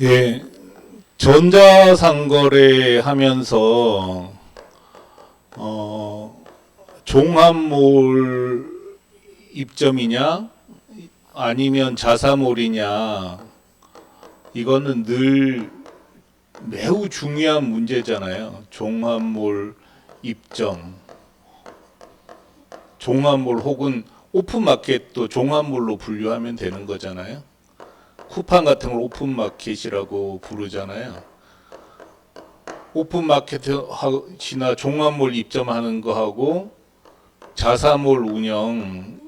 예, 전자상거래 하면서 종합몰 입점이냐 아니면 자사몰이냐, 이거는 늘 매우 중요한 문제잖아요. 종합몰 입점, 종합몰 혹은 오픈마켓도 종합몰로 분류하면 되는 거잖아요. 쿠팡 같은 걸 오픈마켓이라고 부르잖아요. 오픈마켓이나 종합몰 입점하는 거하고 자사몰 운영,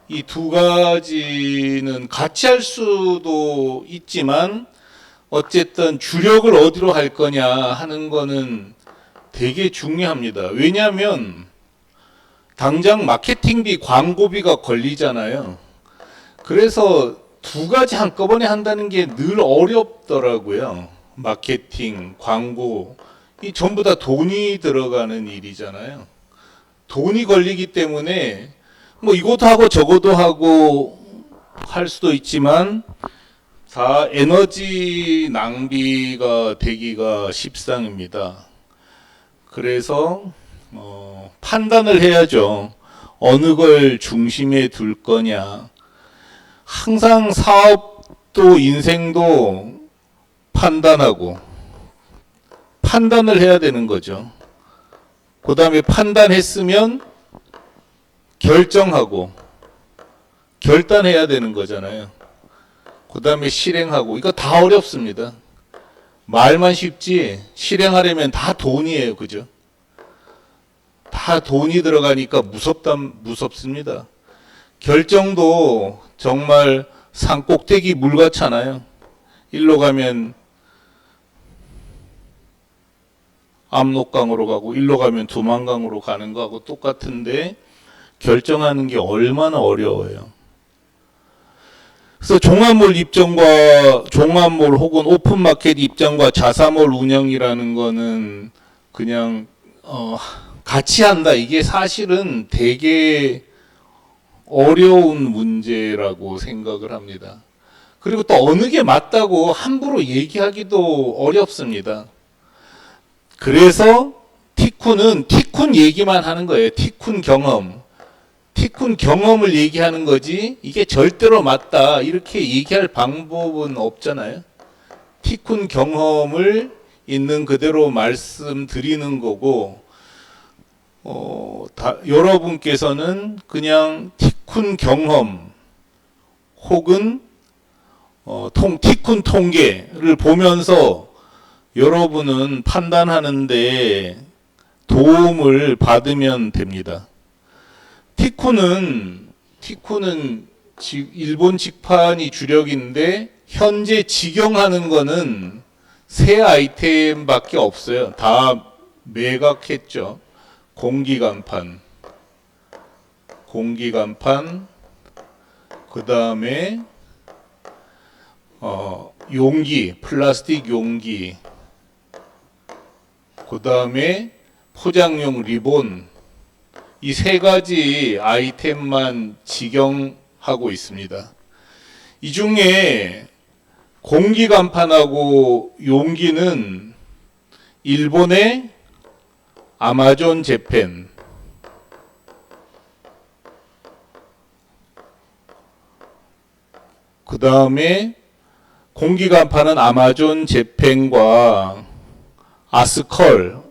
이 두 가지는 같이 할 수도 있지만 어쨌든 주력을 어디로 할 거냐 하는 거는 되게 중요합니다. 왜냐하면 당장 마케팅비, 광고비가 걸리잖아요. 그래서 두 가지 한꺼번에 한다는 게 늘 어렵더라고요. 마케팅, 광고, 이 전부 다 돈이 들어가는 일이잖아요. 돈이 걸리기 때문에 뭐 이것도 하고 저것도 하고 할 수도 있지만 다 에너지 낭비가 되기가 십상입니다. 그래서 판단을 해야죠. 어느 걸 중심에 둘 거냐. 항상 사업도 인생도 판단하고 판단을 해야 되는 거죠. 그 다음에 판단했으면 결정하고 결단해야 되는 거잖아요. 그 다음에 실행하고, 이거 다 어렵습니다. 말만 쉽지 실행하려면 다 돈이에요. 그죠? 다 돈이 들어가니까 무섭습니다. 결정도 정말 산 꼭대기 물 같잖아요. 일로 가면 압록강으로 가고 일로 가면 두만강으로 가는 거하고 똑같은데 결정하는 게 얼마나 어려워요. 그래서 종합몰 입점과 종합몰 혹은 오픈마켓 입점과 자사몰 운영이라는 거는 그냥 같이 한다. 이게 사실은 되게 어려운 문제라고 생각을 합니다. 그리고 또 어느 게 맞다고 함부로 얘기하기도 어렵습니다. 그래서 티쿤은 티쿤 얘기만 하는 거예요. 티쿤 경험. 티쿤 경험을 얘기하는 거지 이게 절대로 맞다 이렇게 얘기할 방법은 없잖아요. 티쿤 경험을 있는 그대로 말씀드리는 거고, 여러분께서는 그냥 티쿤 경험 혹은 티쿤 통계를 보면서 여러분은 판단하는데 도움을 받으면 됩니다. 티쿤은 일본 직판이 주력인데 현재 직영하는 거는 세 아이템밖에 없어요. 다 매각했죠. 공기간판, 그 다음에 용기, 플라스틱 용기, 그 다음에 포장용 리본, 이 세 가지 아이템만 직영하고 있습니다. 이 중에 공기간판하고 용기는 일본의 아마존 재팬, 그 다음에 공기간판은 아마존 재팬과 아스컬,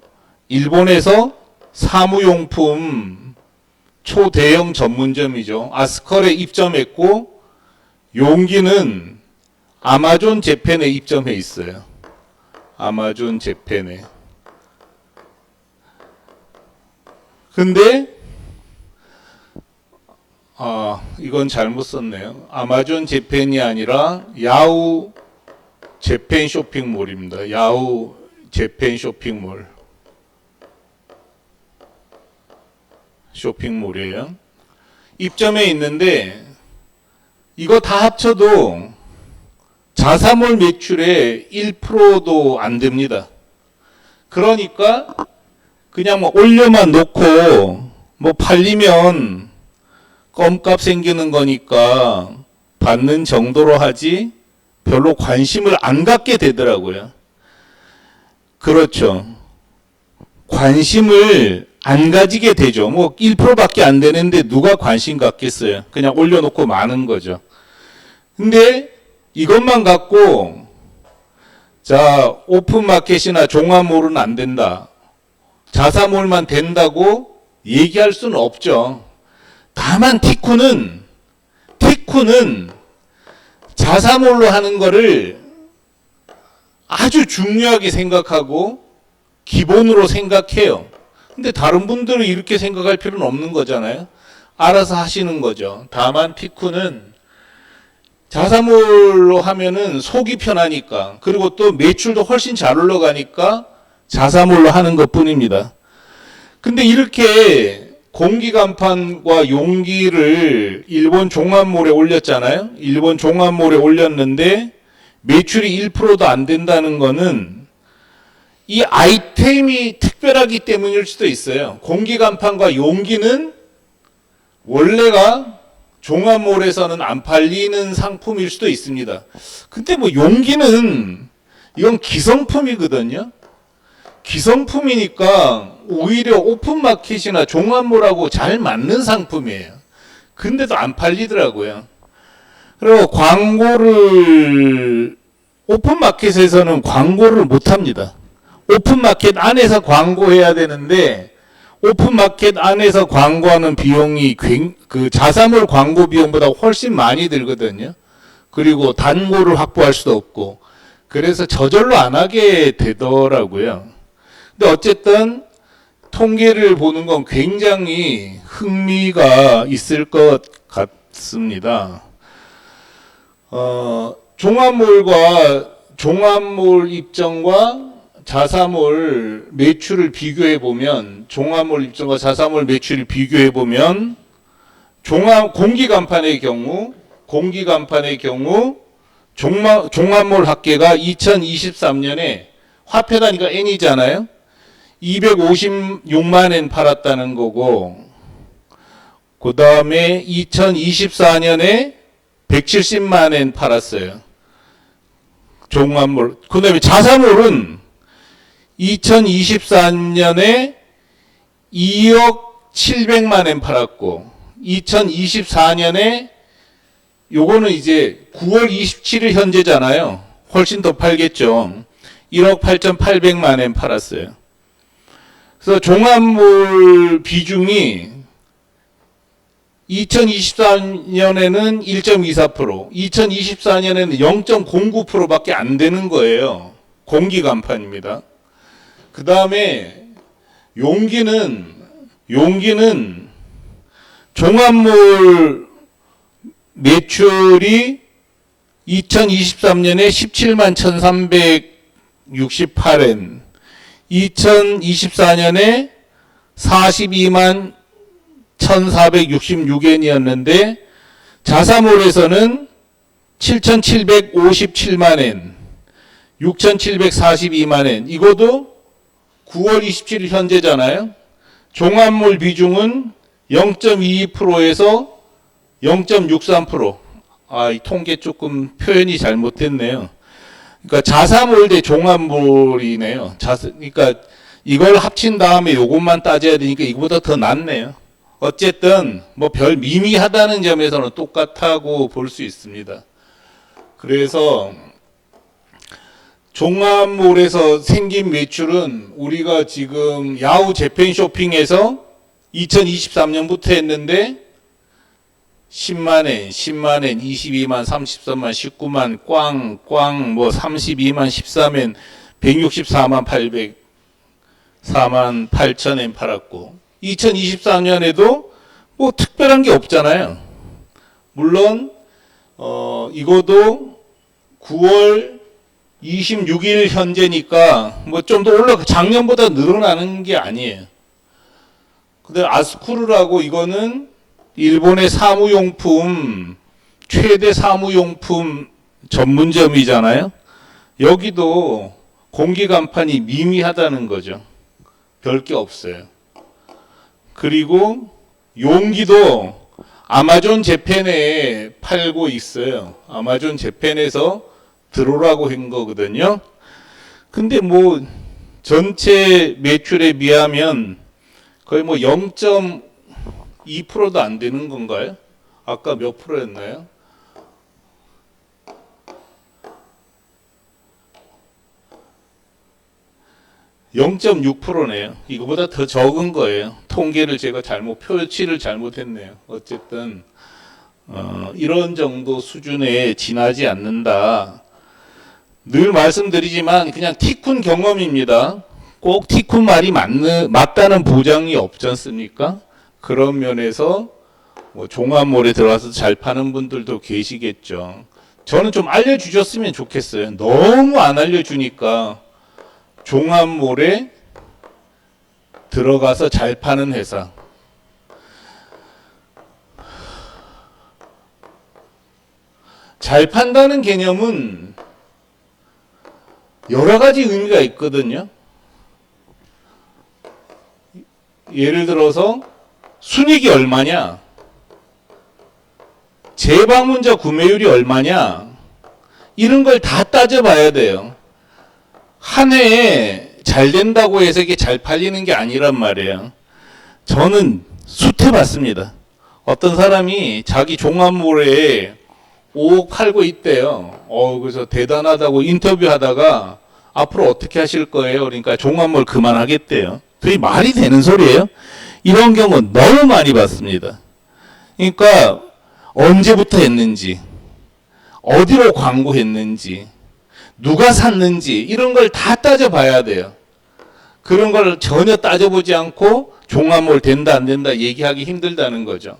일본에서 사무용품 초대형 전문점이죠. 아스컬에 입점했고 용기는 아마존 재팬에 입점해 있어요. 아마존 재팬에. 근데 이건 잘못 썼네요. 아마존 재팬이 아니라 야후 재팬 쇼핑몰입니다. 야후 재팬 쇼핑몰이에요. 입점해 있는데 이거 다 합쳐도 자사몰 매출의 1%도 안 됩니다. 그러니까 그냥 뭐 올려만 놓고 뭐 팔리면 껌값 생기는 거니까 받는 정도로 하지 별로 관심을 안 갖게 되더라고요. 그렇죠. 관심을 안 가지게 되죠. 뭐 1%밖에 안 되는데 누가 관심 갖겠어요. 그냥 올려놓고 마는 거죠. 근데 이것만 갖고 자, 오픈마켓이나 종합몰은 안 된다. 자사몰만 된다고 얘기할 수는 없죠. 다만 티쿠는 자사몰로 하는 거를 아주 중요하게 생각하고 기본으로 생각해요. 근데 다른 분들은 이렇게 생각할 필요는 없는 거잖아요. 알아서 하시는 거죠. 다만 티쿠는 자사몰로 하면은 속이 편하니까, 그리고 또 매출도 훨씬 잘 올라가니까 자사몰로 하는 것 뿐입니다. 근데 이렇게 공기간판과 용기를 일본 종합몰에 올렸잖아요. 일본 종합몰에 올렸는데 매출이 1%도 안 된다는 거는 이 아이템이 특별하기 때문일 수도 있어요. 공기간판과 용기는 원래가 종합몰에서는 안 팔리는 상품일 수도 있습니다. 근데 뭐 용기는 이건 기성품이거든요. 기성품이니까 오히려 오픈마켓이나 종합몰하고 잘 맞는 상품이에요. 근데도 안 팔리더라고요. 그리고 광고를 오픈마켓에서는 광고를 못 합니다. 오픈마켓 안에서 광고해야 되는데 오픈마켓 안에서 광고하는 비용이 그 자사몰 광고 비용보다 훨씬 많이 들거든요. 그리고 단골을 확보할 수도 없고, 그래서 저절로 안 하게 되더라고요. 근데 어쨌든 통계를 보는 건 굉장히 흥미가 있을 것 같습니다. 종합몰 입점과 자사몰 매출을 비교해 보면, 종합몰 입점과 자사몰 매출을 비교해 보면, 공기간판의 경우 종합몰 합계가 2023년에 화폐 단위가 N이잖아요. 256만 엔 팔았다는 거고, 그 다음에 2024년에 170만 엔 팔았어요. 종합몰. 그 다음에 자사몰은 2023년에 2억 700만 엔 팔았고, 2024년에 요거는 이제 9월 27일 현재잖아요. 훨씬 더 팔겠죠. 1억 8,800만 엔 팔았어요. 그래서 종합몰 비중이 2024년에는 1.24%, 2024년에는 0.09%밖에 안 되는 거예요. 공기간판입니다. 그 다음에 용기는 종합몰 매출이 2023년에 17만 1,368엔, 2024년에 42만 1,466엔이었는데 자사몰에서는 7,757만 엔, 6,742만 엔, 이것도 9월 27일 현재잖아요. 종합몰 비중은 0.22%에서 0.63%. 이 통계 조금 표현이 잘못됐네요. 그러니까 자사몰 대 종합몰이네요. 그러니까 이걸 합친 다음에 이것만 따져야 되니까 이거보다 더 낫네요. 어쨌든 뭐 별 미미하다는 점에서는 똑같다고 볼 수 있습니다. 그래서 종합몰에서 생긴 매출은 우리가 지금 야후 재팬 쇼핑에서 2023년부터 했는데 10만엔, 10만엔, 22만, 33만, 19만, 뭐 32만, 13엔, 164만 800, 4만 8천엔 팔았고, 2023년에도 뭐 특별한 게 없잖아요. 물론 이거도 9월 26일 현재니까 뭐 좀 더 작년보다 늘어나는 게 아니에요. 근데 아스쿠르라고 이거는 일본의 사무용품, 최대 사무용품 전문점이잖아요. 여기도 공기간판이 미미하다는 거죠. 별 게 없어요. 그리고 용기도 아마존 재팬에 팔고 있어요. 아마존 재팬에서 들어오라고 한 거거든요. 근데 뭐 전체 매출에 비하면 거의 뭐 0.2%도 안 되는 건가요? 아까 몇 프로였나요? 0.6%네요. 이거보다 더 적은 거예요. 통계를 제가 표치를 잘못했네요. 어쨌든 이런 정도 수준에 지나지 않는다. 늘 말씀드리지만 그냥 티쿤 경험입니다. 꼭 티쿤 말이 맞다는 보장이 없지 않습니까? 그런 면에서 뭐 종합몰에 들어가서 잘 파는 분들도 계시겠죠. 저는 좀 알려주셨으면 좋겠어요. 너무 안 알려주니까 종합몰에 들어가서 잘 파는 회사. 잘 판다는 개념은 여러 가지 의미가 있거든요. 예를 들어서 순이익이 얼마냐, 재방문자 구매율이 얼마냐, 이런 걸 다 따져봐야 돼요. 한 해에 잘 된다고 해서 이게 잘 팔리는 게 아니란 말이에요. 저는 수태봤습니다. 어떤 사람이 자기 종합몰에 5억 팔고 있대요. 그래서 대단하다고 인터뷰하다가 앞으로 어떻게 하실 거예요? 그러니까 종합몰 그만하겠대요. 그게 말이 되는 소리예요? 이런 경우 너무 많이 봤습니다. 그러니까 언제부터 했는지, 어디로 광고했는지, 누가 샀는지 이런 걸 다 따져봐야 돼요. 그런 걸 전혀 따져보지 않고 종합몰 된다 안 된다 얘기하기 힘들다는 거죠.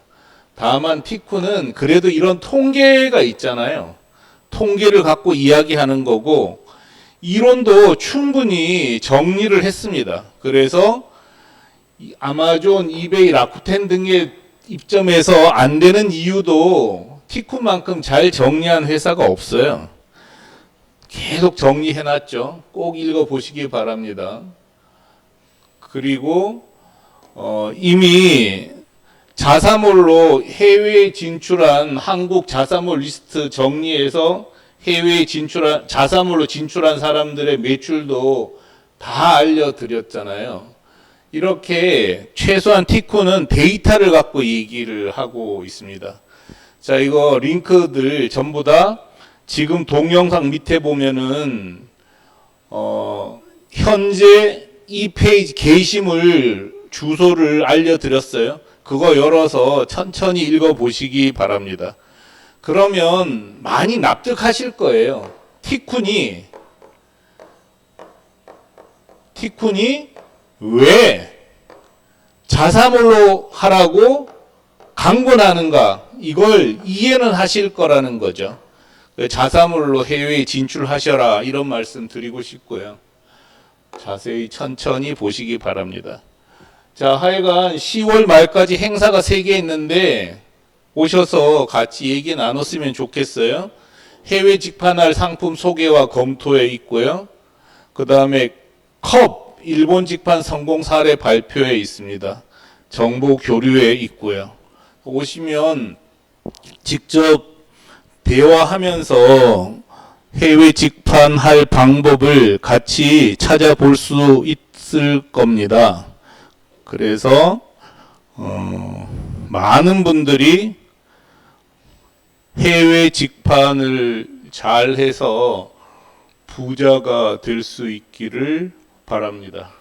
다만 티쿤은 그래도 이런 통계가 있잖아요. 통계를 갖고 이야기하는 거고 이론도 충분히 정리를 했습니다. 그래서 아마존, 이베이, 라쿠텐 등의 입점에서 안 되는 이유도 티쿤만큼 잘 정리한 회사가 없어요. 계속 정리해놨죠. 꼭 읽어보시기 바랍니다. 그리고 이미 자사몰로 해외에 진출한 한국 자사몰 리스트 정리해서 해외에 자사몰로 진출한 사람들의 매출도 다 알려드렸잖아요. 이렇게 최소한 티쿤은 데이터를 갖고 얘기를 하고 있습니다. 자, 이거 링크들 전부 다 지금 동영상 밑에 보면은 현재 이 페이지 게시물 주소를 알려드렸어요. 그거 열어서 천천히 읽어보시기 바랍니다. 그러면 많이 납득하실 거예요. 티쿤이 왜 자사몰로 하라고 광고를 하는가, 이걸 이해는 하실 거라는 거죠. 자사몰로 해외에 진출하셔라 이런 말씀 드리고 싶고요. 자세히 천천히 보시기 바랍니다. 자, 하여간 10월 말까지 행사가 3개 있는데 오셔서 같이 얘기 나눴으면 좋겠어요. 해외 직판할 상품 소개와 검토에 있고요. 그 다음에 컵 일본 직판 성공 사례 발표에 있습니다. 정보 교류에 있고요. 오시면 직접 대화하면서 해외 직판할 방법을 같이 찾아볼 수 있을 겁니다. 그래서 많은 분들이 해외 직판을 잘 해서 부자가 될 수 있기를 바랍니다.